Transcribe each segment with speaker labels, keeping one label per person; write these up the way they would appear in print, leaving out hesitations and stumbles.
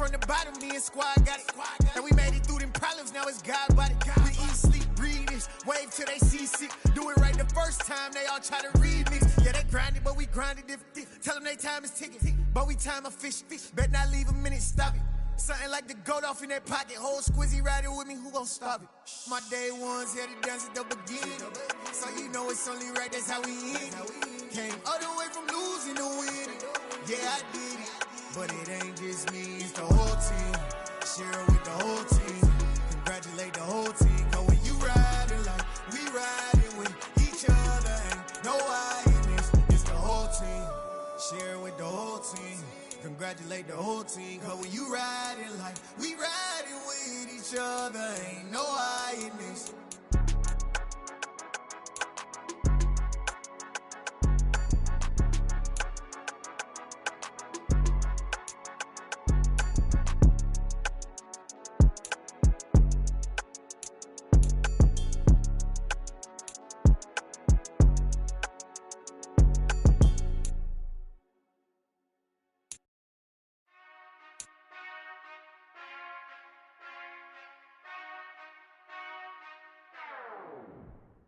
Speaker 1: from the bottom, me and squad got it. And we made it through them problems, now it's God body. We eat, sleep, breathe this, wave till they see sick. Do it right the first time, they all try to remix. Yeah, they grinded, but we grinded different. Tell them they time is ticking, but we time a fish. Bet not leave a minute, stop it. Something like the goat off in that pocket. Whole squizzy riding with me, who gon' stop it? My day ones had to dance at the beginning. So you know it's only right, that's how we end. Came all the way from losing to winning. Yeah, I did it, but it ain't just me, it's the whole team. Share with the whole team. Congratulate the whole team. Cause when you riding like we riding with each other, ain't no I in this, it's the whole team. Share with the whole team. Congratulate the whole team. Cause when you riding like we riding with each other, ain't no I in this.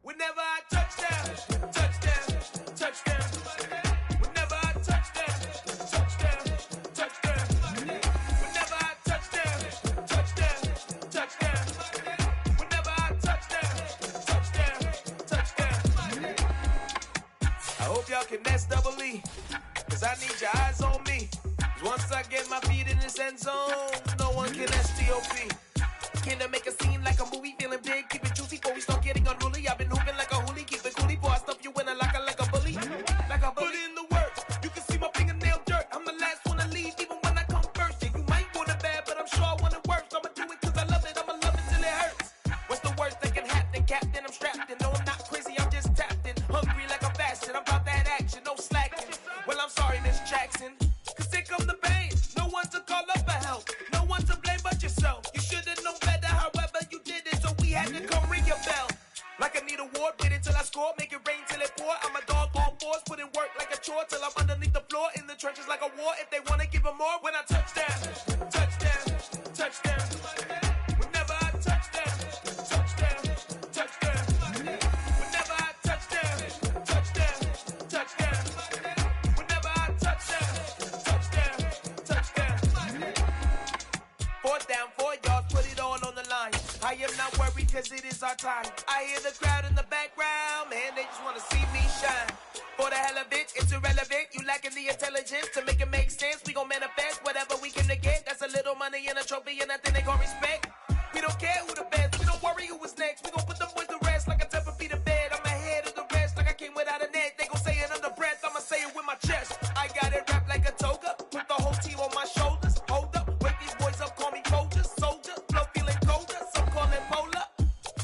Speaker 2: Whenever I touchdown, touchdown, touchdown. Whenever I touchdown, touchdown, touchdown. Whenever I touchdown, touchdown, touchdown. Whenever I touchdown, touchdown, touchdown. I hope y'all can nest double E, cause I need your eyes on me. Cause once I get my feet in this end zone, no one can STOP. Can I make a scene like a movie, feeling big, keep it juicy before we start getting unruly. I've been hooping like a hoolie, keep it coolie before I stuff you in a locker like a bully. Like a bully. Put in the work, you can see my fingernail dirt. I'm the last one to leave, even when I come first. Yeah, you might want it bad, but I'm sure I want it worse. I'ma do it cause I love it, I'ma love it till it hurts. What's the worst that can happen, Captain? I'm strapped in, no I'm not crazy, I'm just tapped in. Hungry like I'm fasting, I'm about that action, no slacking. Well, I'm sorry, Miss Jackson, cause here come the pain. No one to call up for help, no one to blame but yourself. You should've known better, however you did it, so we had to come ring your bell. Like I need a ward, wait until I score, make it rain till it pour. I'm a dog on force, put in work like a chore till I'm underneath the floor, in the trenches like a war. If they wanna give them more, when I touchdown, touchdown, touchdown. Whenever I touchdown, touchdown, touchdown. Whenever I touchdown, touchdown, touchdown. Whenever I touchdown, touchdown, touchdown. Fourth down, 4 yards, put it all on the line. I am not worried cause it is our time. I hear the crowd in the background, man, they just wanna see me shine. For the hell of it, it's irrelevant. You lacking the intelligence to make it make sense. We gon' manifest whatever we came to get. That's a little money and a trophy and nothing they gon' respect. We don't care who the best, we don't worry who was next. We gon' put them boys to rest like a 10 feet of bed. I'm ahead of the rest like I came without a net. They gon' say it under breath, I'ma say it with my chest. I got it wrapped like a toga, put the whole team on my shoulders. Hold up, wake these boys up, call me Folger, soldier, flow feeling colder, some call it polar.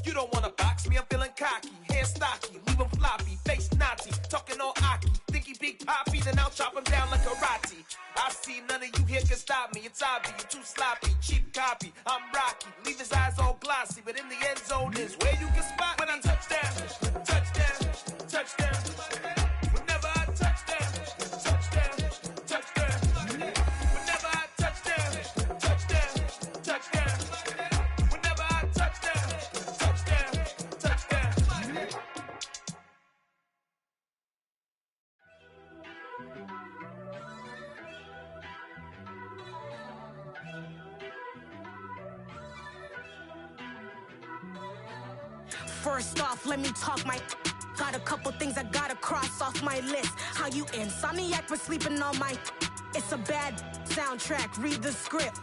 Speaker 2: You don't wanna box me, I'm feeling cocky, hair stocky, leave him floppy, face naughty, talking all aki, think he big poppy, then I'll chop him down like karate. I see none of you here can stop me, it's obvious, you too sloppy, cheap copy, I'm rocky, leave his eyes all glossy, but in the end zone is where you can spot when I touchdown, touchdown, touchdown. Whenever I touchdown, touchdown, touchdown. Whenever I touchdown, touchdown, touchdown. Whenever I touchdown, touchdown, touchdown.
Speaker 3: First off, let me talk my. Got a couple things I gotta cross off my list. How you insomniac for sleeping on my. It's a bad soundtrack, read the script.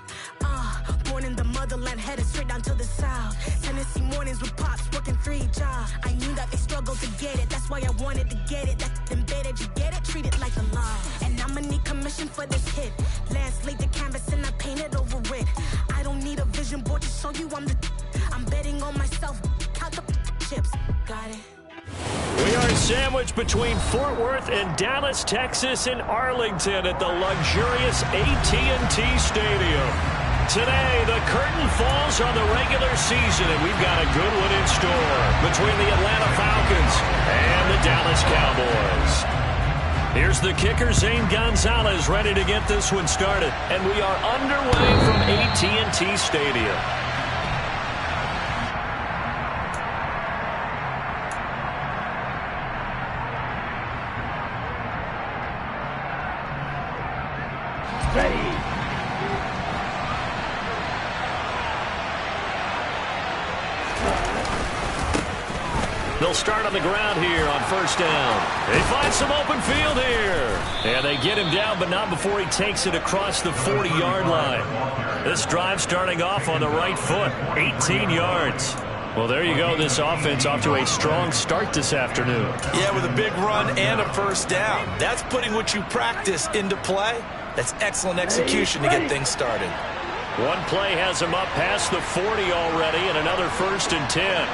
Speaker 3: Born in the motherland, headed straight down to the south. Tennessee mornings with pops, working 3 jobs. I knew that they struggled to get it, that's why I wanted to get it. That's embedded, you get it, treat it like a law. And I'ma need commission for this hit. Last laid the canvas and I painted over it. I don't need a vision board to show you I'm betting on myself, count the chips, got it.
Speaker 4: We are sandwiched between Fort Worth and Dallas, Texas, and Arlington at the luxurious AT&T Stadium. Today, the curtain falls on the regular season, and we've got a good one in store between the Atlanta Falcons and the Dallas Cowboys. Here's the kicker, Zane Gonzalez, ready to get this one started. And we are underway from AT&T Stadium. They'll start on the ground here on first down. They find some open field here. And they get him down, but not before he takes it across the 40-yard line. This drive starting off on the right foot, 18 yards. Well, there you go. This offense off to a strong start this afternoon.
Speaker 5: Yeah, with a big run and a first down. That's putting what you practice into play. That's excellent execution to get things started.
Speaker 4: One play has him up past the 40 already, and another 1st and 10.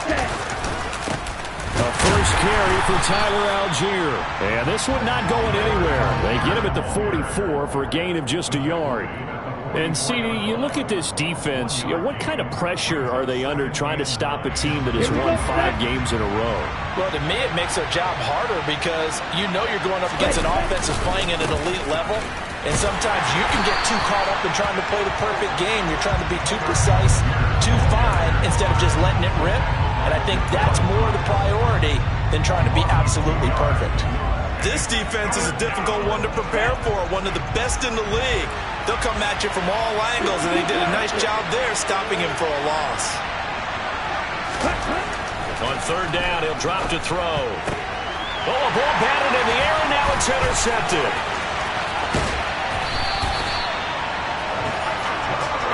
Speaker 6: A first carry for Tyler Algier. And this one not going anywhere. They get him at the 44 for a gain of just a yard. And, CD, you look at this defense, what kind of pressure are they under trying to stop a team that has won 5 games in a row?
Speaker 5: Well, to me, it makes their job harder because you know you're going up against an offense that's playing at an elite level. And sometimes you can get too caught up in trying to play the perfect game. You're trying to be too precise, too fine, instead of just letting it rip. And I think that's more the priority than trying to be absolutely perfect.
Speaker 7: This defense is a difficult one to prepare for, one of the best in the league. They'll come at you from all angles, and they did a nice job there stopping him for a loss.
Speaker 4: On third down, he'll drop to throw. Oh, a ball batted in the air, and now it's intercepted.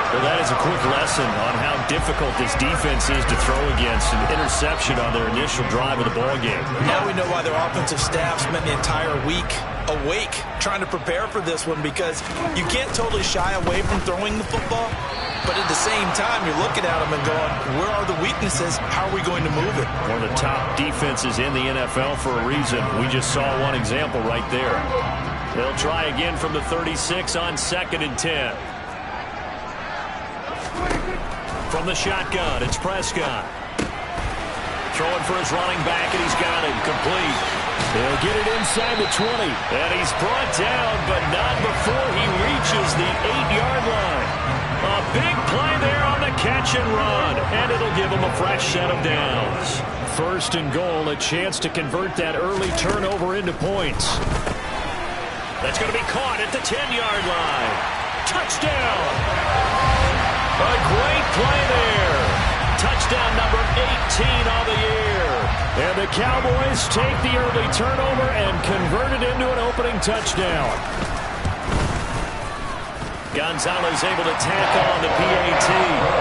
Speaker 4: Well, that is a quick lesson on how difficult this defense is to throw against. An interception on their initial drive of the ballgame.
Speaker 5: Now we know why their offensive staff spent the entire week awake trying to prepare for this one, because you can't totally shy away from throwing the football, but at the same time you're looking at them and going, where are the weaknesses? How are we going to move it?
Speaker 4: One of the top defenses in the NFL for a reason. We just saw one example right there. They'll try again from the 36 on 2nd and 10. From the shotgun, it's Prescott. Throwing for his running back, and he's got it complete.
Speaker 6: They'll get it inside the 20.
Speaker 4: And he's brought down, but not before he reaches the 8-yard line. A big play there on the catch and run, and it'll give him a fresh set of downs.
Speaker 6: 1st and goal, a chance to convert that early turnover into points.
Speaker 4: That's going to be caught at the 10-yard line. Touchdown! A great play there. Touchdown number 18 on the year.
Speaker 6: And the Cowboys take the early turnover and convert it into an opening touchdown.
Speaker 4: Gonzalez able to tack on the PAT,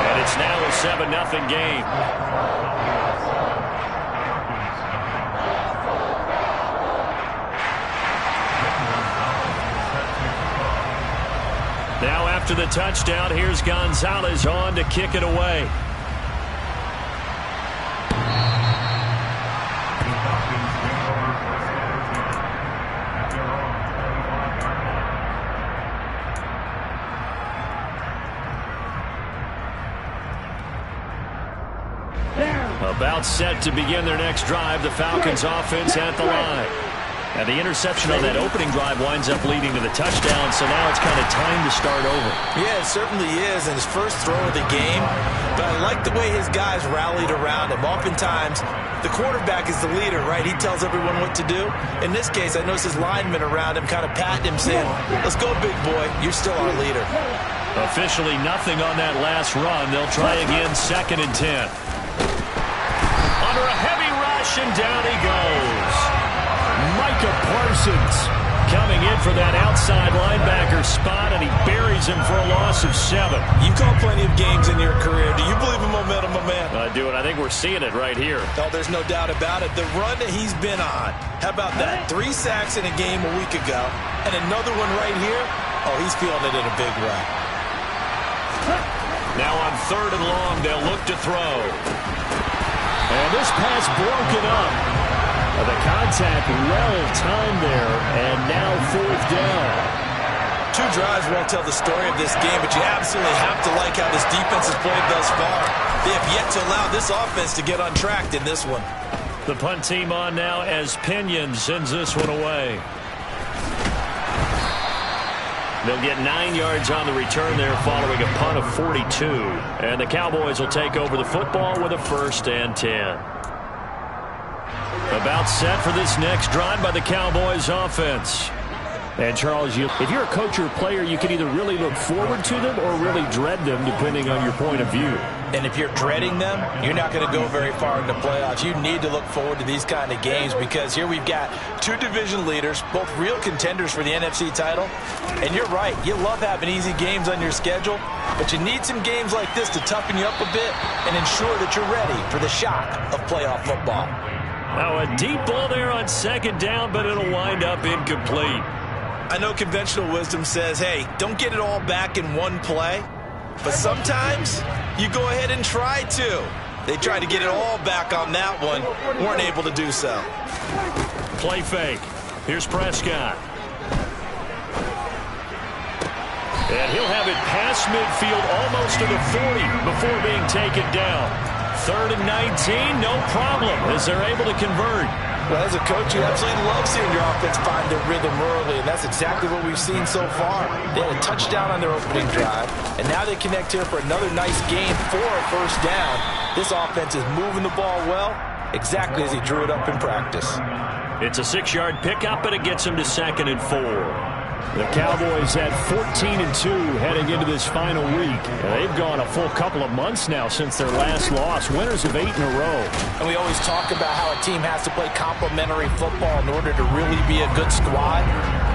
Speaker 4: and it's now a 7-0 game. Now after the touchdown, here's Gonzalez on to kick it away. About set to begin their next drive, the Falcons offense at the line. And the interception on that opening drive winds up leading to the touchdown, so now it's kind of time to start over.
Speaker 5: Yeah, it certainly is, and his first throw of the game. But I like the way his guys rallied around him. Oftentimes, the quarterback is the leader, right? He tells everyone what to do. In this case, I noticed his linemen around him kind of patting him, saying, let's go, big boy. You're still our leader.
Speaker 4: Officially nothing on that last run. They'll try again, 2nd and 10. Under a heavy rush, and down he goes. Micah Parsons coming in for that outside linebacker spot, and he buries him for a loss of 7.
Speaker 7: You've called plenty of games in your career. Do you believe in momentum, my man?
Speaker 4: I do, and I think we're seeing it right here.
Speaker 7: Oh, there's no doubt about it. The run that he's been on. How about that? 3 sacks in a game a week ago, and another one right here. Oh, he's feeling it in a big way.
Speaker 4: Now on 3rd and long, they'll look to throw.
Speaker 6: And this pass broken up. The contact well-timed there, and now 4th down.
Speaker 5: 2 drives won't tell the story of this game, but you absolutely have to like how this defense has played thus far. They have yet to allow this offense to get untracked in this one.
Speaker 4: The punt team on now as Pinion sends this one away. They'll get 9 yards on the return there following a punt of 42. And the Cowboys will take over the football with a 1st and 10. About set for this next drive by the Cowboys offense. And Charles, if you're a coach or a player, you can either really look forward to them or really dread them depending on your point of view.
Speaker 5: And if you're dreading them, you're not going to go very far in the playoffs. You need to look forward to these kind of games because here we've got 2 division leaders, both real contenders for the NFC title. And you're right, you love having easy games on your schedule, but you need some games like this to toughen you up a bit and ensure that you're ready for the shock of playoff football.
Speaker 4: Now a deep ball there on 2nd down, but it'll wind up incomplete.
Speaker 7: I know conventional wisdom says, hey, don't get it all back in one play. But sometimes you go ahead and try to. They tried to get it all back on that one. Weren't able to do so.
Speaker 4: Play fake. Here's Prescott. And he'll have it past midfield almost to the 40 before being taken down. 3rd and 19, no problem as they're able to convert.
Speaker 5: Well, as a coach, you absolutely love seeing your offense find their rhythm early, and that's exactly what we've seen so far. They had a touchdown on their opening drive, and now they connect here for another nice gain for a 1st down. This offense is moving the ball well, exactly as he drew it up in practice.
Speaker 4: It's a 6-yard pickup, and it gets him to 2nd and 4.
Speaker 6: The Cowboys at 14-2 heading into this final week. They've gone a full couple of months now since their last loss. Winners of 8 in a row.
Speaker 5: And we always talk about how a team has to play complementary football in order to really be a good squad.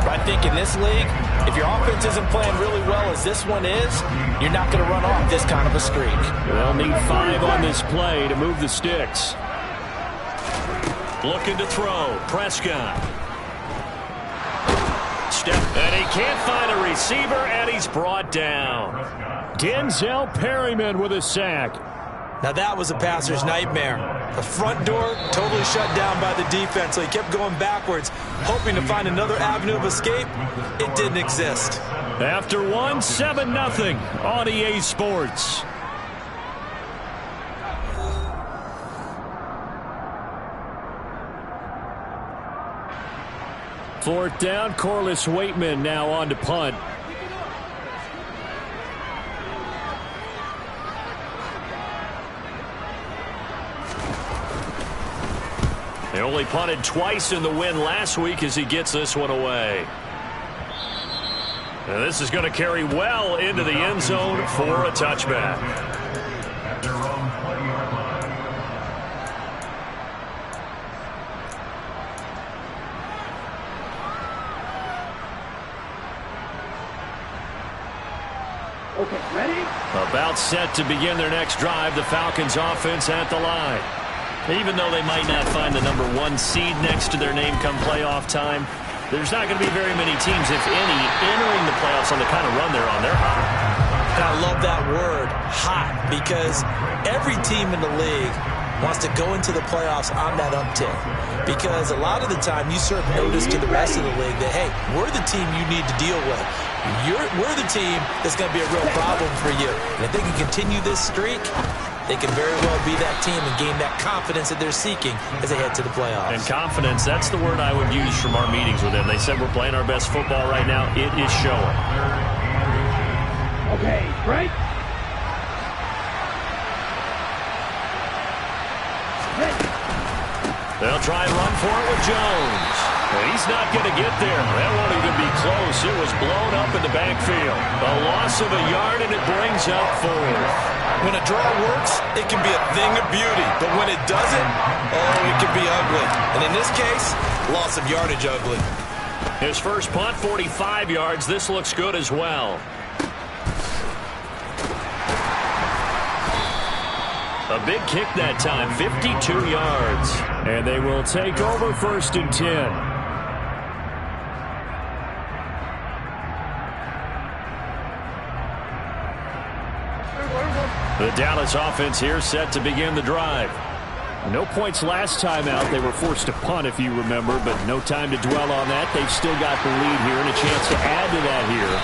Speaker 5: But I think in this league, if your offense isn't playing really well as this one is, you're not going to run off this kind of a streak.
Speaker 6: They'll need 5 on this play to move the sticks.
Speaker 4: Looking to throw. Prescott. And he can't find a receiver, and he's brought down.
Speaker 6: Denzel Perryman with a sack.
Speaker 7: Now that was a passer's nightmare. The front door totally shut down by the defense, so he kept going backwards, hoping to find another avenue of escape. It didn't exist.
Speaker 6: After 7-0 on EA Sports. Fourth down, Corliss Waitman now on to punt.
Speaker 4: They only punted twice in the win last week as he gets this one away. And this is going to carry well into the end zone for a touchback.
Speaker 8: Okay, ready?
Speaker 4: About set to begin their next drive, the Falcons offense at the line. Even though they might not find the number 1 seed next to their name come playoff time, there's not going to be very many teams, if any, entering the playoffs on the kind of run they're on. They're hot.
Speaker 5: And I love that word, hot, because every team in the league wants to go into the playoffs on that uptick. Because a lot of the time you serve notice to the rest of the league that, hey, we're the team you need to deal with. We're the team that's going to be a real problem for you. And if they can continue this streak, they can very well be that team and gain that confidence that they're seeking as they head to the playoffs.
Speaker 4: And confidence, that's the word I would use from our meetings with them. They said we're playing our best football right now. It is showing.
Speaker 8: Okay, right?
Speaker 4: They'll try and run for it with Jones. And he's not going to get there. That won't even be close. It was blown up in the backfield. A loss of a yard, and it brings up 4th.
Speaker 7: When a draw works, it can be a thing of beauty. But when it doesn't, oh, it can be ugly. And in this case, loss of yardage ugly.
Speaker 4: His first punt, 45 yards. This looks good as well. A big kick that time, 52 yards.
Speaker 6: And they will take over 1st and 10.
Speaker 4: The Dallas offense here set to begin the drive.
Speaker 6: No points last time out. They were forced to punt, if you remember, but no time to dwell on that. They've still got the lead here and a chance to add to that here.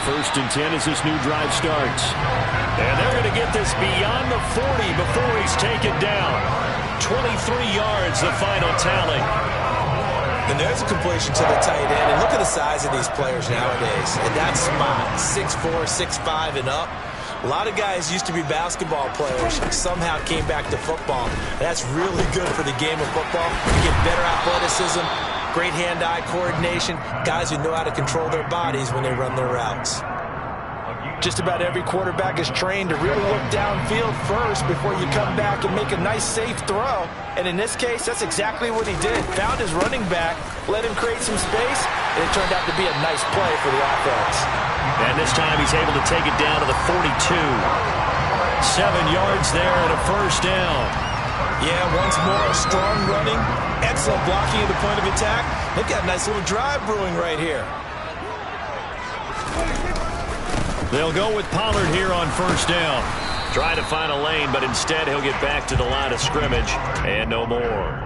Speaker 6: 1st and 10 as this new drive starts.
Speaker 4: And they're going to get this beyond the 40 before he's taken down. 23 yards, the final tally.
Speaker 7: And there's a completion to the tight end. And look at the size of these players nowadays. And that spot, 6'4", 6'5", and up. A lot of guys used to be basketball players, somehow came back to football. And that's really good for the game of football. You get better athleticism, great hand-eye coordination, guys who know how to control their bodies when they run their routes.
Speaker 5: Just about every quarterback is trained to really look downfield first before you come back and make a nice, safe throw. And in this case, that's exactly what he did. Found his running back, let him create some space, and it turned out to be a nice play for the offense.
Speaker 4: And this time he's able to take it down to the 42. 7 yards there and a first down.
Speaker 7: Yeah, once more, strong running, excellent blocking at the point of attack. They've got a nice little drive brewing right here.
Speaker 4: They'll go with Pollard here on first down. Try to find a lane, but instead he'll get back to the line of scrimmage and no more.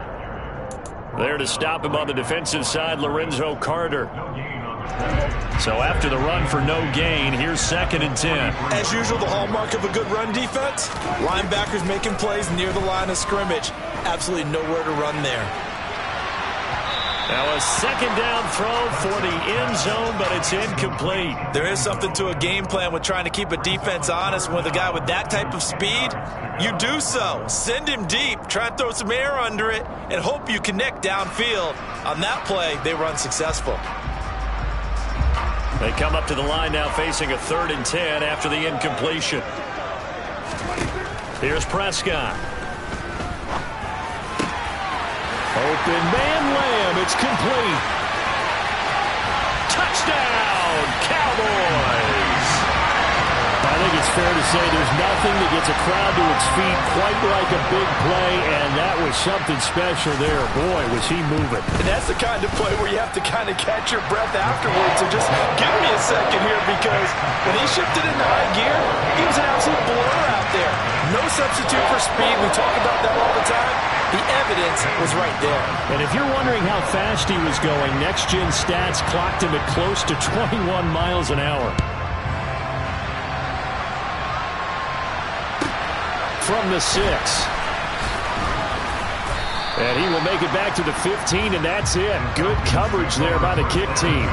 Speaker 4: There to stop him on the defensive side, Lorenzo Carter. So after the run for no gain, here's 2nd and 10.
Speaker 7: As usual, the hallmark of a good run defense, linebackers making plays near the line of scrimmage. Absolutely nowhere to run there.
Speaker 4: Now a 2nd down throw for the end zone, but it's incomplete.
Speaker 7: There is something to a game plan with trying to keep a defense honest. With a guy with that type of speed, you do so. Send him deep, try and throw some air under it, and hope you connect downfield. On that play, they run successful.
Speaker 4: They come up to the line now facing a 3rd and 10 after the incompletion. Here's Prescott. Open man Lamb. It's complete. Touchdown, Cowboys.
Speaker 6: I think it's fair to say there's nothing that gets a crowd to its feet quite like a big play, and that was something special there. Boy, was he moving.
Speaker 5: And that's the kind of play where you have to kind of catch your breath afterwards. So just give me a second here, because when he shifted into high gear, he was an absolute blur out there. No substitute for speed. We talk about that all the time. The evidence was right there.
Speaker 6: And if you're wondering how fast he was going, Next Gen Stats clocked him at close to 21 miles an hour. From the 6. And he will make it back to the 15, and that's it. Good coverage there by the kick team.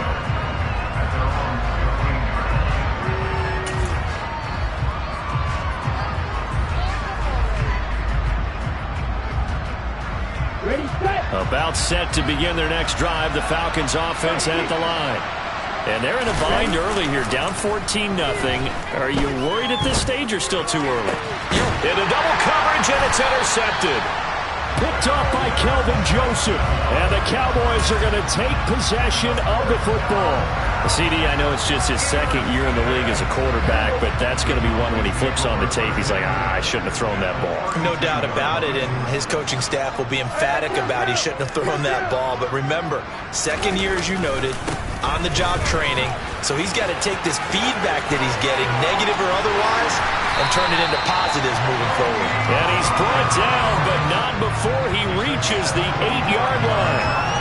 Speaker 8: Ready, set.
Speaker 4: About set to begin their next drive, the Falcons offense at the line. And they're in a bind early here, down 14-0. Are you worried at this stage or still too early? Into double coverage, and it's intercepted.
Speaker 6: Picked off by Kelvin Joseph. And the Cowboys are going to take possession of the football.
Speaker 4: CD, I know it's just his 2nd year in the league as a quarterback, but that's going to be one when he flips on the tape. He's like, I shouldn't have thrown that ball.
Speaker 7: No doubt about it, and his coaching staff will be emphatic about he shouldn't have thrown that ball. But remember, 2nd year, as you noted, on-the-job training, so he's got to take this feedback that he's getting, negative or otherwise, and turn it into positives moving forward.
Speaker 4: And he's brought down, but not before he reaches the 8-yard line.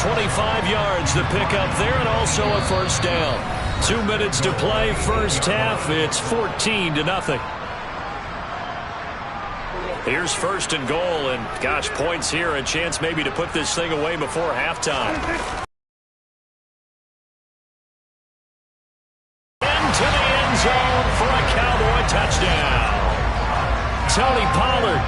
Speaker 4: 25 yards the pickup there, and also a first down. 2 minutes to play, first half. It's 14-0. Here's 1st and goal, and gosh, points here, a chance maybe to put this thing away before halftime. Into the end zone for a Cowboy touchdown.
Speaker 6: Tony Pollard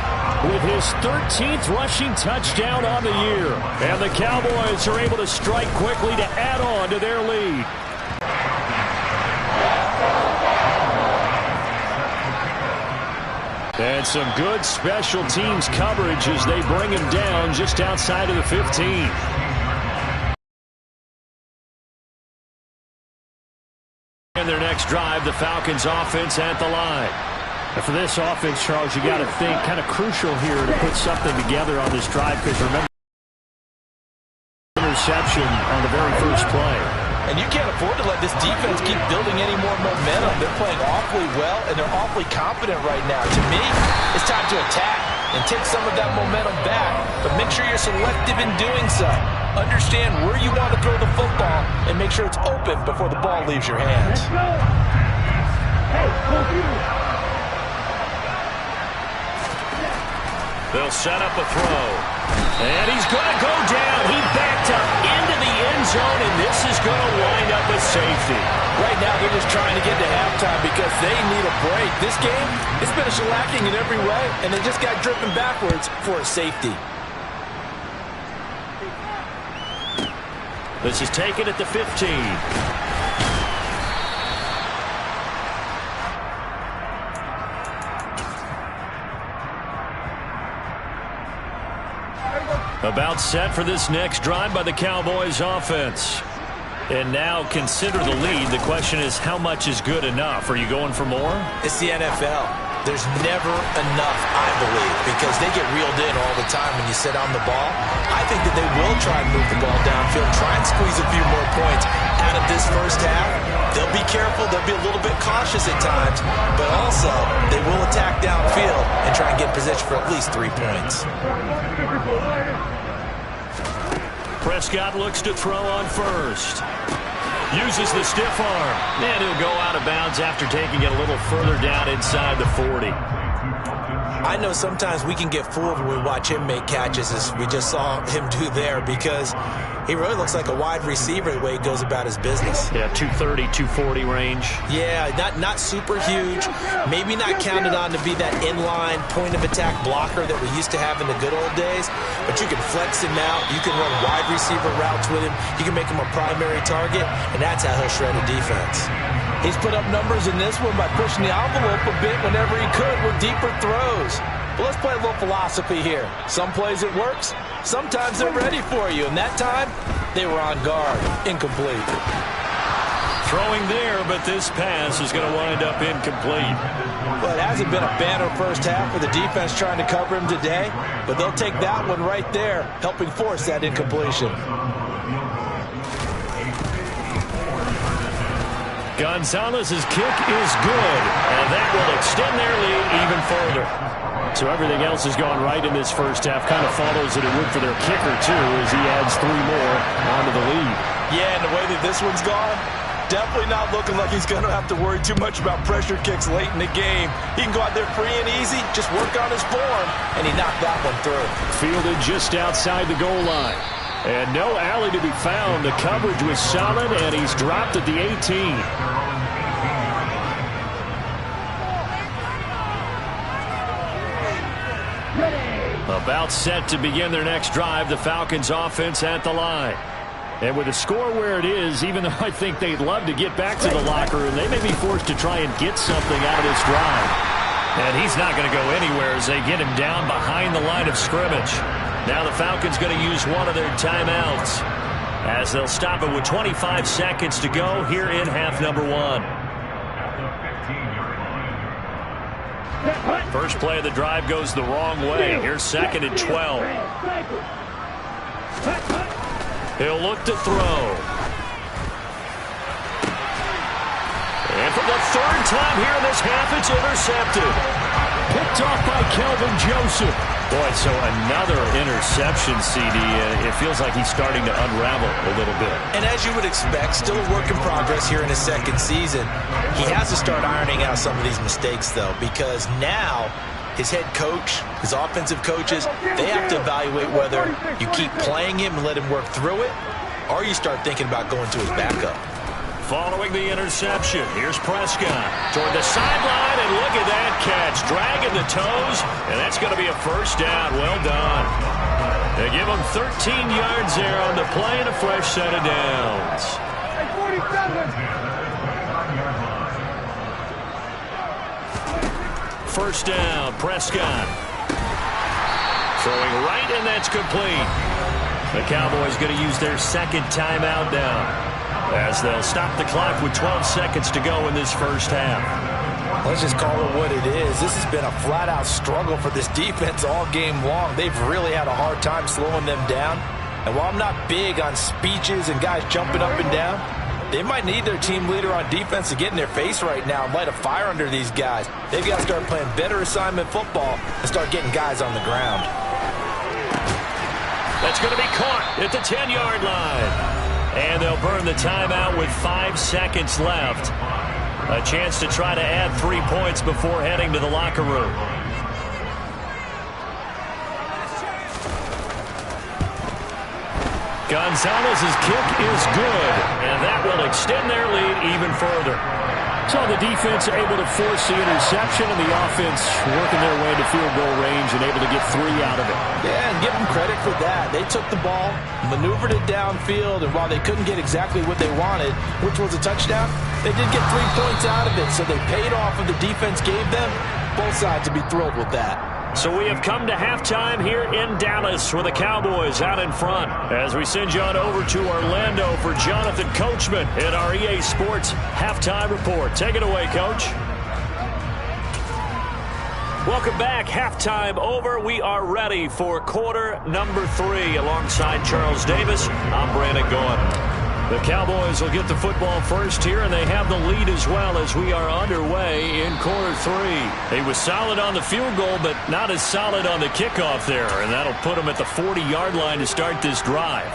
Speaker 6: with his 13th rushing touchdown on the year. And the Cowboys are able to strike quickly to add on to their lead. And some good special teams coverage as they bring him down just outside of the 15. In their next drive, the Falcons offense at the line. And for this offense, Charles, you got to think kind of crucial here to put something together on this drive, because remember, interception on the very first play.
Speaker 5: And you can't afford to let this defense keep building any more momentum. They're playing awfully well, and they're awfully confident right now. To me, it's time to attack and take some of that momentum back, but make sure you're selective in doing so. Understand where you want to throw the football and make sure it's open before the ball leaves your hands.
Speaker 8: Let's go. Hey, go through.
Speaker 4: They'll set up a throw. And he's going to go down. He backed up into the end zone, and this is going to wind up a safety.
Speaker 5: Right now, they're just trying to get to halftime because they need a break. This game, it's been a shellacking in every way, and they just got driven backwards for a safety.
Speaker 4: This is taken at the 15. About set for this next drive by the Cowboys offense. And now consider the lead. The question is, how much is good enough? Are you going for more?
Speaker 5: It's the NFL. There's never enough, I believe, because they get reeled in all the time when you sit on the ball. I think that they will try and move the ball downfield, try and squeeze a few more points out of this first half. They'll be careful. They'll be a little bit cautious at times, but also they will attack downfield and try and get position for at least 3 points.
Speaker 4: Prescott looks to throw on first. Uses the stiff arm. And he'll go out of bounds after taking it a little further down inside the 40.
Speaker 5: I know sometimes we can get fooled when we watch him make catches, as we just saw him do there, because he really looks like a wide receiver the way he goes about his business.
Speaker 4: Yeah, 230, 240 range.
Speaker 5: Yeah, not super huge. Maybe not counted on to be that inline point-of-attack blocker that we used to have in the good old days. But you can flex him out. You can run wide receiver routes with him. You can make him a primary target, and that's how he'll shred a defense. He's put up numbers in this one by pushing the envelope a bit whenever he could with deeper throws. But let's play a little philosophy here. Some plays it works. Sometimes they're ready for you. And that time, they were on guard. Incomplete.
Speaker 4: Throwing there, but this pass is going to wind up incomplete.
Speaker 5: Well, it hasn't been a banner first half with the defense trying to cover him today. But they'll take that one right there, helping force that incompletion.
Speaker 4: Gonzalez's kick is good, and that will extend their lead even further. So everything else has gone right in this first half. Kind of follows that it would for their kicker, too, as he adds 3 more onto the lead.
Speaker 5: Yeah, and the way that this one's gone, definitely not looking like he's going to have to worry too much about pressure kicks late in the game. He can go out there free and easy, just work on his form, and he knocked that one through.
Speaker 4: Fielded just outside the goal line. And no alley to be found. The coverage was solid, and he's dropped at the 18. About set to begin their next drive, the Falcons offense at the line. And with the score where it is, even though I think they'd love to get back to the locker room, they may be forced to try and get something out of this drive. And he's not going to go anywhere as they get him down behind the line of scrimmage. Now the Falcons going to use one of their timeouts as they'll stop it with 25 seconds to go here in half number 1. First play of the drive goes the wrong way. Here's 2nd and 12. He'll look to throw. And for the 3rd time here in this half, it's intercepted. Picked off by Kelvin Joseph. Boy, so another interception, CD. It feels like he's starting to unravel a little bit.
Speaker 5: And as you would expect, still a work in progress here in his 2nd season. He has to start ironing out some of these mistakes, though, because now his head coach, his offensive coaches, they have to evaluate whether you keep playing him and let him work through it, or you start thinking about going to his backup.
Speaker 4: Following the interception, here's Prescott toward the sideline, and look at that catch. Dragging the toes, and that's going to be a first down. Well done. They give him 13 yards there on the play and a fresh set of downs. First down, Prescott. Throwing right, and that's complete. The Cowboys going to use their 2nd timeout now, as they'll stop the clock with 12 seconds to go in this first half.
Speaker 5: Let's just call it what it is. This has been a flat-out struggle for this defense all game long. They've really had a hard time slowing them down. And while I'm not big on speeches and guys jumping up and down, they might need their team leader on defense to get in their face right now and light a fire under these guys. They've got to start playing better assignment football and start getting guys on the ground.
Speaker 4: That's going to be caught at the 10-yard line. And they'll burn the timeout with 5 seconds left. A chance to try to add 3 points before heading to the locker room. Gonzalez's kick is good, and that will extend their lead even further. So the defense able to force the interception, and the offense working their way to field goal range and able to get 3 out of it.
Speaker 5: Yeah, and give them credit for that. They took the ball, maneuvered it downfield, and while they couldn't get exactly what they wanted, which was a touchdown, they did get 3 points out of it, so they paid off what the defense gave them. Both sides would be thrilled with that.
Speaker 4: So we have come to halftime here in Dallas with the Cowboys out in front. As we send you on over to Orlando for Jonathan Coachman in our EA Sports Halftime Report. Take it away, Coach. Welcome back. Halftime over. We are ready for quarter number 3 alongside Charles Davis. I'm Brandon Gaughan. The Cowboys will get the football first here, and they have the lead as well as we are underway in quarter 3. He was solid on the field goal, but not as solid on the kickoff there, and that'll put him at the 40-yard line to start this drive.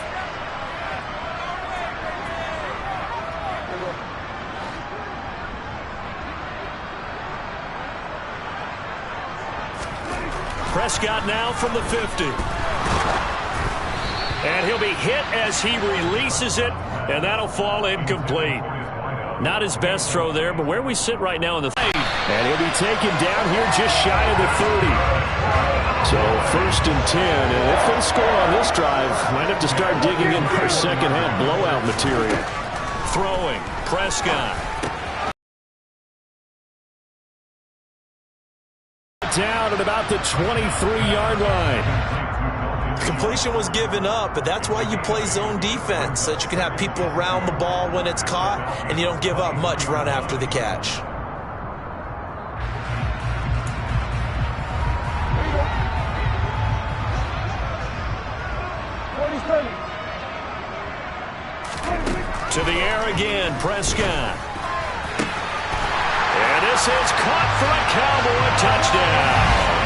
Speaker 4: Prescott now from the 50. And he'll be hit as he releases it, and that'll fall incomplete. Not his best throw there, but where we sit right now in the fight. And he'll be taken down here just shy of the 30. So 1st and 10, and if they score on this drive, might have to start digging in our second half blowout material. Throwing, Prescott. Down at about the 23-yard line.
Speaker 5: Completion was given up, but that's why you play zone defense, so that you can have people around the ball when it's caught, and you don't give up much run after the catch.
Speaker 4: To the air again, Prescott. And this is caught for a Cowboy touchdown.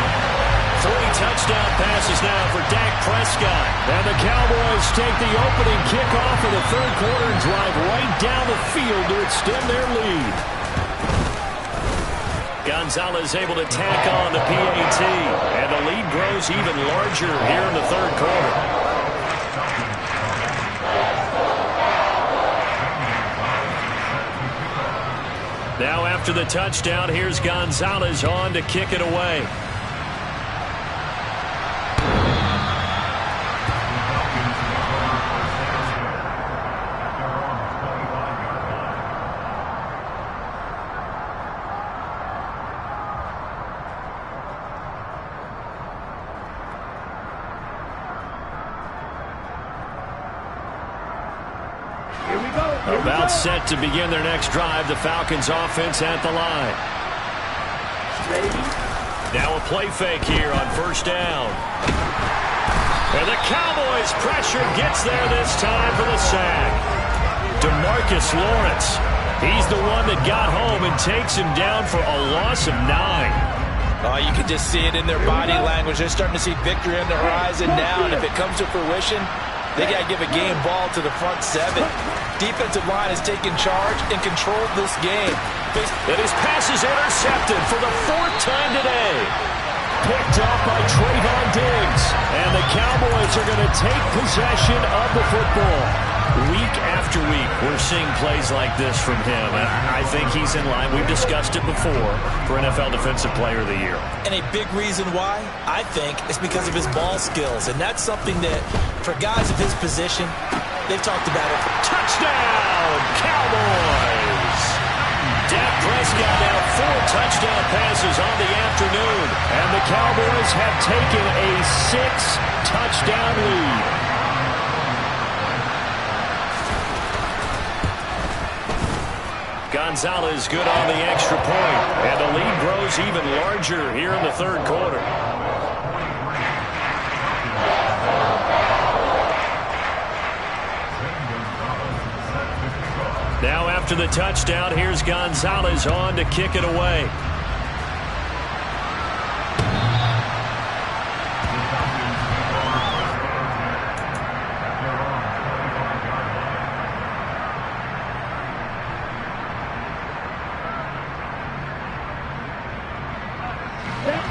Speaker 4: 3 touchdown passes now for Dak Prescott. And the Cowboys take the opening kickoff of the 3rd quarter and drive right down the field to extend their lead. Gonzalez able to tack on the PAT. And the lead grows even larger here in the 3rd quarter. Now after the touchdown, here's Gonzalez on to kick it away. About set to begin their next drive. The Falcons offense at the line. Now a play fake here on 1st down. And the Cowboys pressure gets there this time for the sack. DeMarcus Lawrence. He's the one that got home and takes him down for a loss of 9.
Speaker 5: Oh, you can just see it in their body language. They're starting to see victory on the horizon now, and if it comes to fruition, they got to give a game ball to the front 7. Defensive line has taken charge and controlled this game.
Speaker 4: And his pass is intercepted for the 4th time today. Picked off by Trayvon Diggs. And the Cowboys are going to take possession of the football. Week after week, we're seeing plays like this from him. And I think he's in line. We've discussed it before for NFL Defensive Player of the Year.
Speaker 5: And a big reason why, I think, is because of his ball skills. And that's something that, for guys of his position, they've talked about it.
Speaker 4: Touchdown, Cowboys! Dak Prescott now 4 touchdown passes on the afternoon. And the Cowboys have taken a 6-touchdown lead. Gonzalez good on the extra point. And the lead grows even larger here in the 3rd quarter. Now after the touchdown, here's Gonzalez on to kick it away.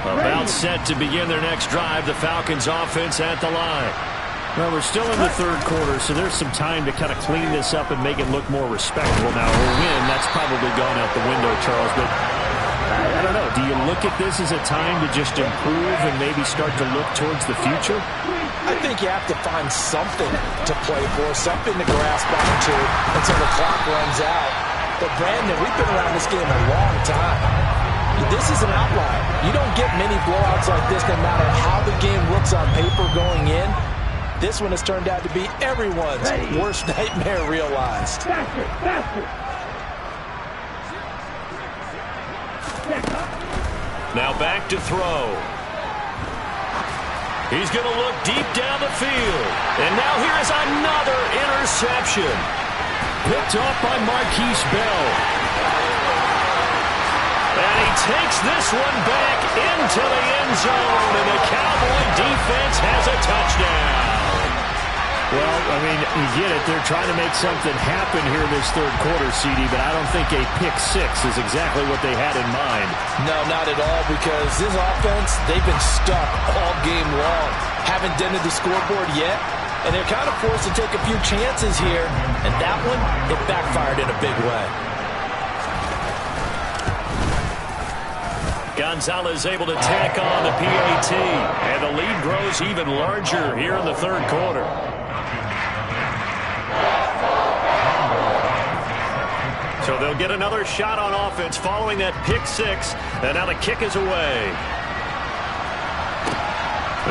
Speaker 4: About set to begin their next drive. The Falcons offense at the line.
Speaker 6: Well, we're still in the third quarter, so there's some time to kind of clean this up and make it look more respectable. Now, a win, that's probably gone out the window, Charles, but I don't know. Do you look at this as a time to just improve and maybe start to look towards the future?
Speaker 5: I think you have to find something to play for, something to grasp onto until the clock runs out. But, Brandon, we've been around this game a long time. This is an outlier. You don't get many blowouts like this no matter how the game looks on paper going in. This one has turned out to be everyone's worst nightmare realized.
Speaker 8: Faster.
Speaker 4: Now back to throw. He's going to look deep down the field. And now here is another interception. Picked off by Marquise Bell. And he takes this one back into the end zone. And the Cowboy defense has a touchdown.
Speaker 6: Well, I mean, you get it. They're trying to make something happen here this third quarter, CD, but I don't think a pick six is exactly what they had in mind.
Speaker 5: No, not at all, because this offense, they've been stuck all game long. Haven't dented the scoreboard yet, and they're kind of forced to take a few chances here, and that one, it backfired in a big way.
Speaker 4: Gonzalez able to tack on the PAT, and the lead grows even larger here in the third quarter. So they'll get another shot on offense following that pick six, and now the kick is away.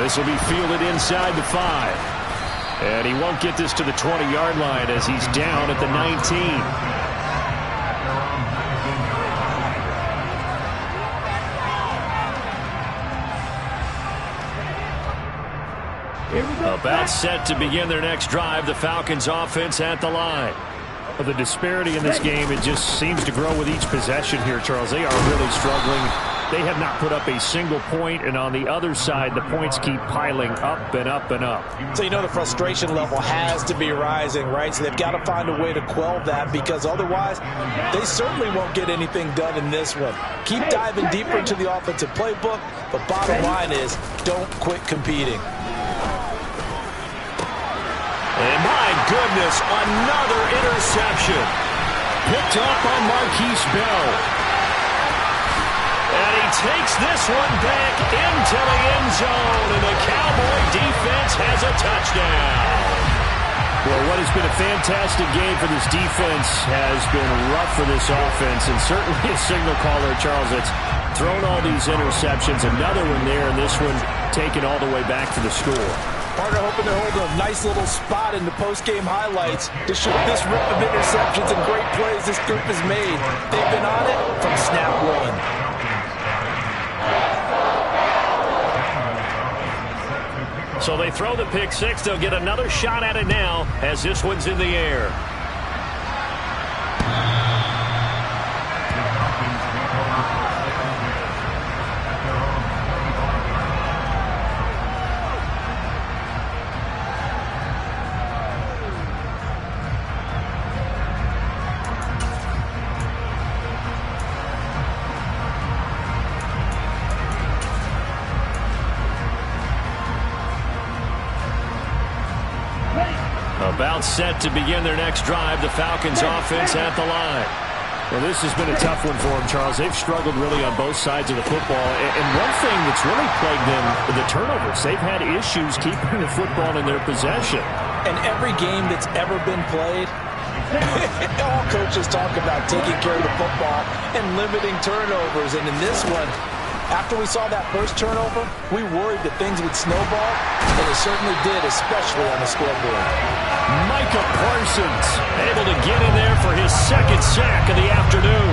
Speaker 4: This will be fielded inside the 5. And he won't get this to the 20-yard line as he's down at the 19. About set to begin their next drive. The Falcons offense at the line.
Speaker 6: Well, the disparity in this game, it just seems to grow with each possession here, Charles. They are really struggling. They have not put up a single point, and on the other side, the points keep piling up and up and up.
Speaker 5: So you know the frustration level has to be rising, right? So they've got to find a way to quell that, because otherwise they certainly won't get anything done in this one. Keep diving deeper into the offensive playbook, but bottom line is don't quit competing.
Speaker 4: And my goodness, another interception.
Speaker 6: Picked up by Marquise Bell.
Speaker 4: And he takes this one back into the end zone, and the Cowboy defense has a touchdown.
Speaker 6: Well, what has been a fantastic game for this defense has been rough for this offense, and certainly a signal caller, Charles, that's thrown all these interceptions. Another one there, and this one taken all the way back to the score.
Speaker 5: Partner hoping they're holding a nice little spot in the post-game highlights to show this rip of interceptions and great plays this group has made. They've been on it from snap one.
Speaker 4: So they throw the pick six. They'll get another shot at it now as this one's in the air. About set to begin their next drive. The Falcons offense at the line.
Speaker 6: Well, this has been a tough one for them, Charles. They've struggled really on both sides of the football. And one thing that's really plagued them, the turnovers. They've had issues keeping the football in their possession.
Speaker 5: And every game that's ever been played, all coaches talk about taking care of the football and limiting turnovers. And in this one, after we saw that first turnover, we worried that things would snowball, and it certainly did, especially on the scoreboard.
Speaker 4: Micah Parsons able to get in there for his second sack of the afternoon.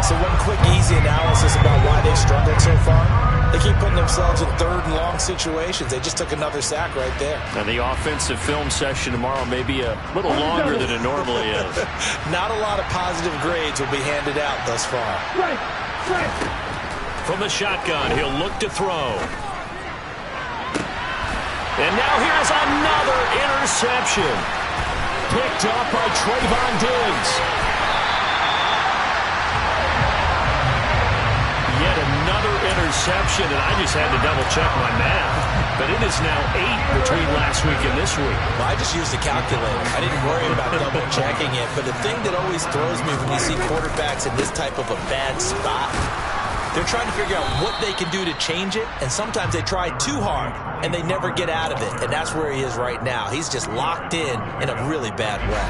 Speaker 5: So one quick, easy analysis about why they've struggled so far. They keep putting themselves in third and long situations. They just took another sack right there.
Speaker 4: And the offensive film session tomorrow may be a little longer than it normally is.
Speaker 5: Not a lot of positive grades will be handed out thus far.
Speaker 8: Right.
Speaker 4: From the shotgun, he'll look to throw. And now here's another interception. Picked up by Trayvon Diggs. Yet another interception. interception, and I just had to double-check my math. But it is now 8 between last week and this week.
Speaker 5: Well, I just used a calculator. I didn't worry about double-checking it. But the thing that always throws me when you see quarterbacks in this type of a bad spot, they're trying to figure out what they can do to change it, and sometimes they try too hard, and they never get out of it. And that's where he is right now. He's just locked in a really bad way.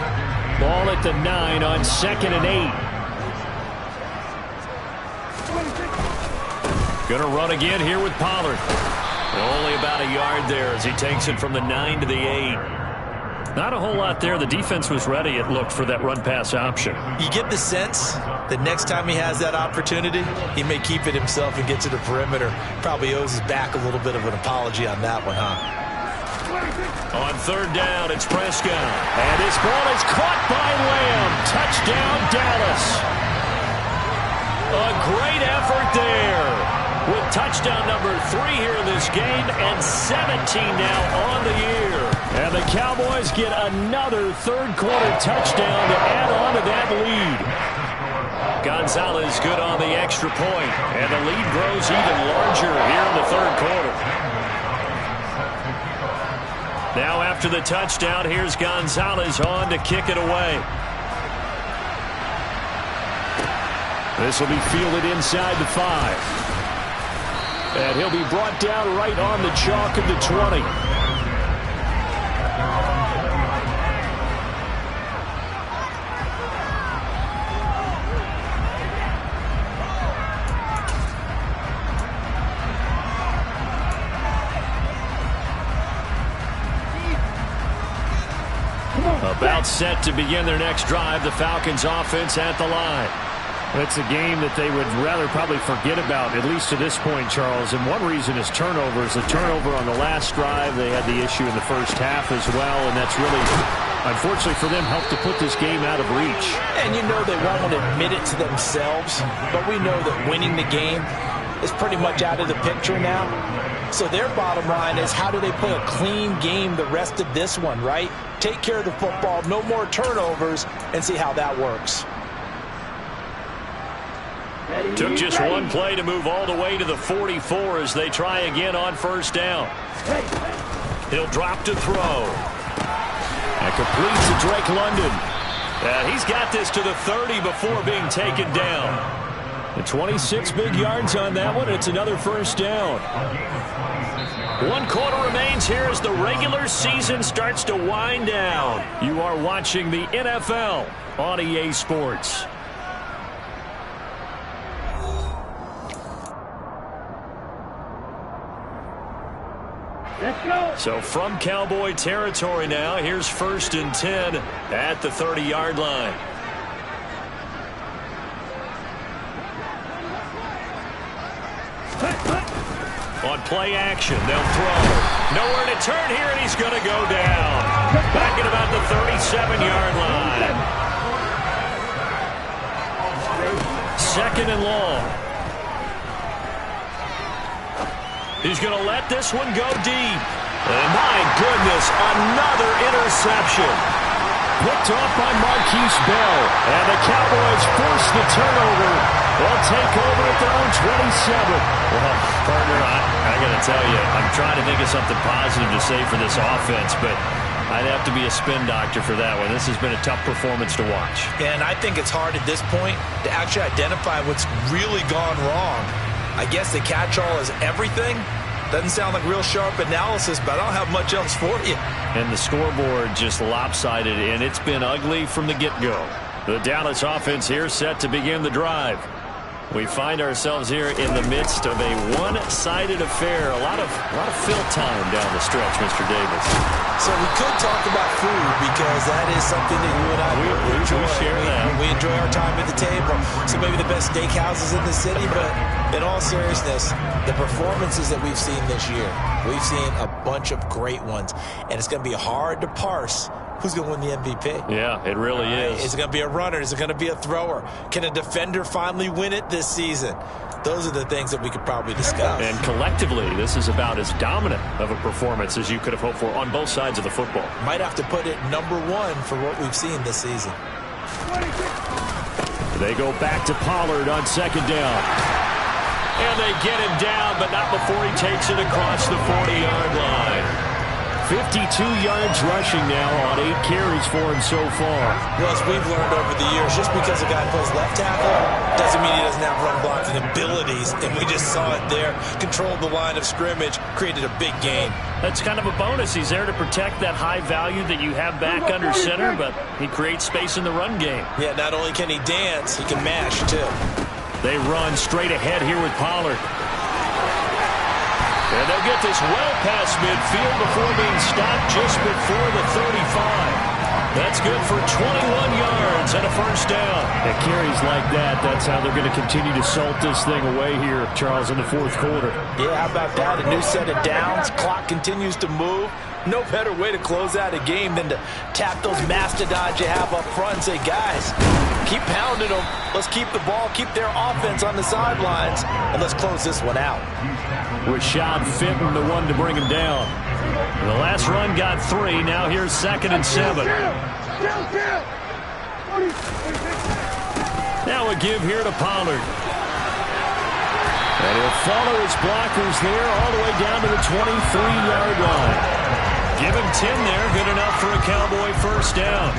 Speaker 4: Ball at the 9 on 2nd and 8. Gonna run again here with Pollard. Only about a yard there as he takes it from the 9 to the 8. Not a whole lot there. The defense was ready, it looked, for that run-pass option.
Speaker 5: You get the sense that next time he has that opportunity, he may keep it himself and get to the perimeter. Probably owes his back a little bit of an apology on that one, huh?
Speaker 4: On 3rd down, it's Prescott. And his ball is caught by Lamb. Touchdown, Dallas. A great effort there. With touchdown number 3 here in this game and 17 now on the year. And the Cowboys get another third-quarter touchdown to add on to that lead. Gonzalez good on the extra point, and the lead grows even larger here in the third quarter. Now after the touchdown, here's Gonzalez on to kick it away. This will be fielded inside the 5. And he'll be brought down right on the chalk of the 20. About set to begin their next drive. The Falcons offense at the line. It's a game that they would rather probably forget about, at least to this point, Charles. And one reason is turnovers. The turnover on the last drive, they had the issue in the first half as well, and that's really, unfortunately for them, helped to put this game out of reach.
Speaker 5: And you know they won't admit it to themselves, but we know that winning the game is pretty much out of the picture now. So their bottom line is, how do they play a clean game the rest of this one, right? Take care of the football, no more turnovers, and see how that works.
Speaker 4: Took just one play to move all the way to the 44 as they try again on 1st down. He'll drop to throw. And completes to Drake London. He's got this to the 30 before being taken down. And 26 big yards on that one. It's another 1st down. 1 quarter remains here as the regular season starts to wind down. You are watching the NFL on EA Sports. So from Cowboy territory now, here's 1st and 10 at the 30-yard line. On play action, they'll throw. Nowhere to turn here, and he's going to go down. Back at about the 37-yard line. 2nd and long. He's going to let this one go deep. And my goodness, another interception. Picked off by Marquise Bell. And the Cowboys force the turnover. They'll take over at their own 27. Well, partner, I got to tell you, I'm trying to think of something positive to say for this offense, but I'd have to be a spin doctor for that one. This has been a tough performance to watch.
Speaker 5: And I think it's hard at this point to actually identify what's really gone wrong. I guess the catch-all is everything. Doesn't sound like real sharp analysis, but I don't have much else for you.
Speaker 4: And the scoreboard just lopsided, and it's been ugly from the get-go. The Dallas offense here set to begin the drive. We find ourselves here in the midst of a one-sided affair. A lot of fill time down the stretch, Mr. Davis.
Speaker 5: So we could talk about food because that is something that you and I enjoy.
Speaker 4: We share that.
Speaker 5: We enjoy our time at the table. So maybe the best steakhouses in the city, but in all seriousness, the performances that we've seen this year, we've seen a bunch of great ones, and it's going to be hard to parse who's going to win the MVP.
Speaker 4: Yeah, it really is.
Speaker 5: Is it going to be a runner? Is it going to be a thrower? Can a defender finally win it this season? Those are the things that we could probably discuss.
Speaker 4: And collectively, this is about as dominant of a performance as you could have hoped for on both sides of the football.
Speaker 5: Might have to put it number 1 for what we've seen this season.
Speaker 4: They go back to Pollard on 2nd down. And they get him down, but not before he takes it across the 40-yard line. 52 yards rushing now on 8 carries for him so far.
Speaker 7: Well, as we've learned over the years, just because a guy plays left tackle doesn't mean he doesn't have run blocking abilities. And we just saw it there. Controlled the line of scrimmage, created a big gain.
Speaker 4: That's kind of a bonus. He's there to protect that high value that you have back under center, but he creates space in the run game.
Speaker 7: Yeah, not only can he dance, he can mash, too.
Speaker 4: They run straight ahead here with Pollard. And they'll get this well past midfield before being stopped just before the 35. That's good for 21 yards and a first down.
Speaker 6: At carries like that, that's how they're going to continue to salt this thing away here, Charles, in the fourth quarter.
Speaker 5: Yeah, how about that? A new set of downs. Clock continues to move. No better way to close out a game than to tap those mastodons you have up front and say, guys, keep pounding them. Let's keep the ball, keep their offense on the sidelines, and let's close this one out.
Speaker 6: Rashad Fenton, the one to bring him down.
Speaker 4: And the last run got 3. Now here's 2nd and 7. Now a give here to Pollard. And he'll follow his blockers there all the way down to the 23-yard line. Give him 10 there. Good enough for a Cowboy first down.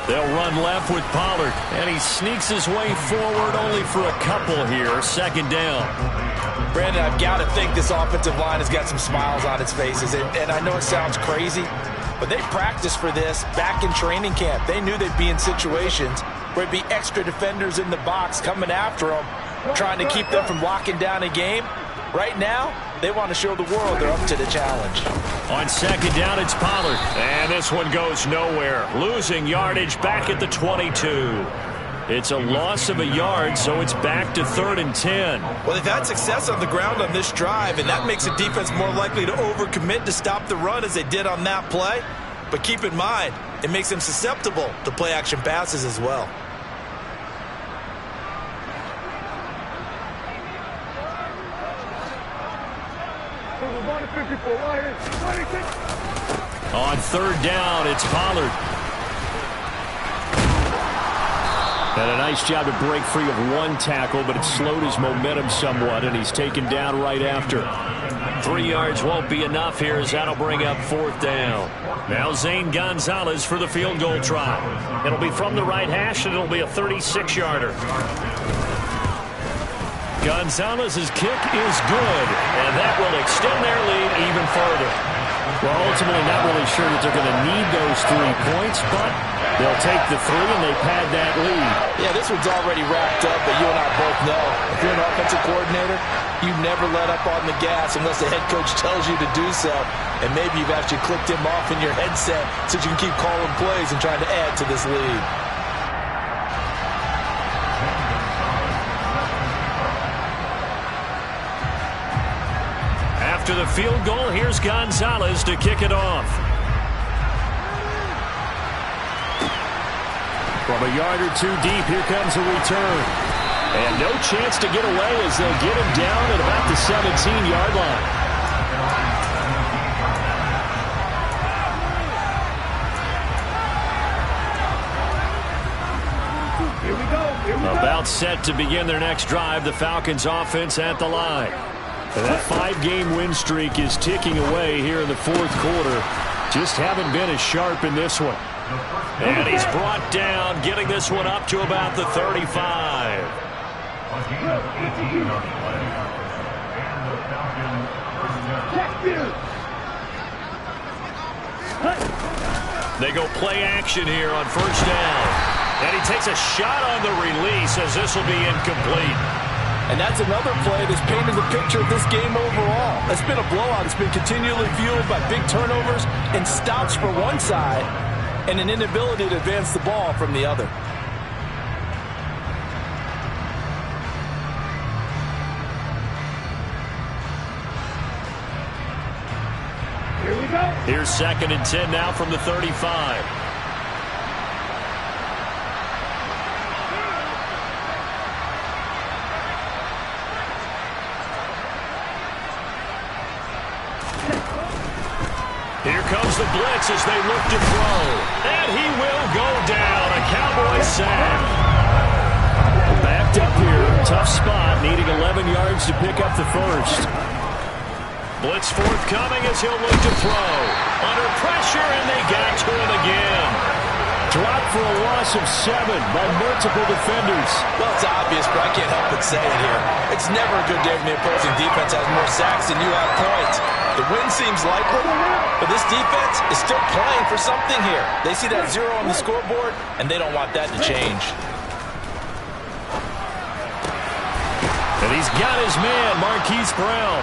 Speaker 4: They'll run left with Pollard. And he sneaks his way forward only for a couple here. 2nd down.
Speaker 5: Brandon, I've got to think this offensive line has got some smiles on its faces. And I know it sounds crazy, but they practiced for this back in training camp. They knew they'd be in situations where it'd be extra defenders in the box coming after them, trying to keep them from locking down a game. Right now, they want to show the world they're up to the challenge.
Speaker 4: On 2nd down, it's Pollard. And this one goes nowhere. Losing yardage back at the 22. It's a loss of a yard, so it's back to 3rd and 10.
Speaker 7: Well, they've had success on the ground on this drive, and that makes the defense more likely to overcommit to stop the run as they did on that play. But keep in mind, it makes them susceptible to play-action passes as well.
Speaker 4: On 3rd down, it's Pollard.
Speaker 6: And a nice job to break free of one tackle, but it slowed his momentum somewhat, and he's taken down right after.
Speaker 4: 3 yards won't be enough here as that'll bring up 4th down. Now Zane Gonzalez for the field goal try. It'll be from the right hash, and it'll be a 36-yarder. Gonzalez's kick is good, and that will extend their lead even further.
Speaker 6: Well, ultimately not really sure that they're going to need those 3 points, but they'll take the 3 and they pad that lead.
Speaker 5: Yeah, this one's already wrapped up, but you and I both know if you're an offensive coordinator, you never let up on the gas unless the head coach tells you to do so. And maybe you've actually clicked him off in your headset so you can keep calling plays and trying to add to this lead.
Speaker 4: After the field goal, here's Gonzalez to kick it off.
Speaker 6: From a yard or 2 deep, here comes a return.
Speaker 4: And no chance to get away as they'll get him down at about the 17-yard line.
Speaker 8: Here we go.
Speaker 4: About set to begin their next drive, the Falcons offense at the line.
Speaker 6: And that 5-game win streak is ticking away here in the 4th quarter. Just haven't been as sharp in this one.
Speaker 4: And he's brought down, getting this one up to about the 35. They go play action here on 1st down. And he takes a shot on the release as this will be incomplete.
Speaker 5: And that's another play that's painted the picture of this game overall. It's been a blowout. It's been continually fueled by big turnovers and stops for one side and an inability to advance the ball from the other.
Speaker 8: Here we go.
Speaker 4: Here's 2nd and 10 now from the 35. the blitz as they look to throw. And he will go down. A Cowboy sack. Backed up here. Tough spot. Needing 11 yards to pick up the first. Blitz forthcoming as he'll look to throw. Under pressure, and they got to him again. Dropped for a loss of 7 by multiple defenders.
Speaker 5: Well, it's obvious, but I can't help but say it here. It's never a good day when the opposing defense has more sacks than you have points. The win seems likely, but this defense is still playing for something here. They see that 0 on the scoreboard, and they don't want that to change.
Speaker 4: And he's got his man, Marquise Brown.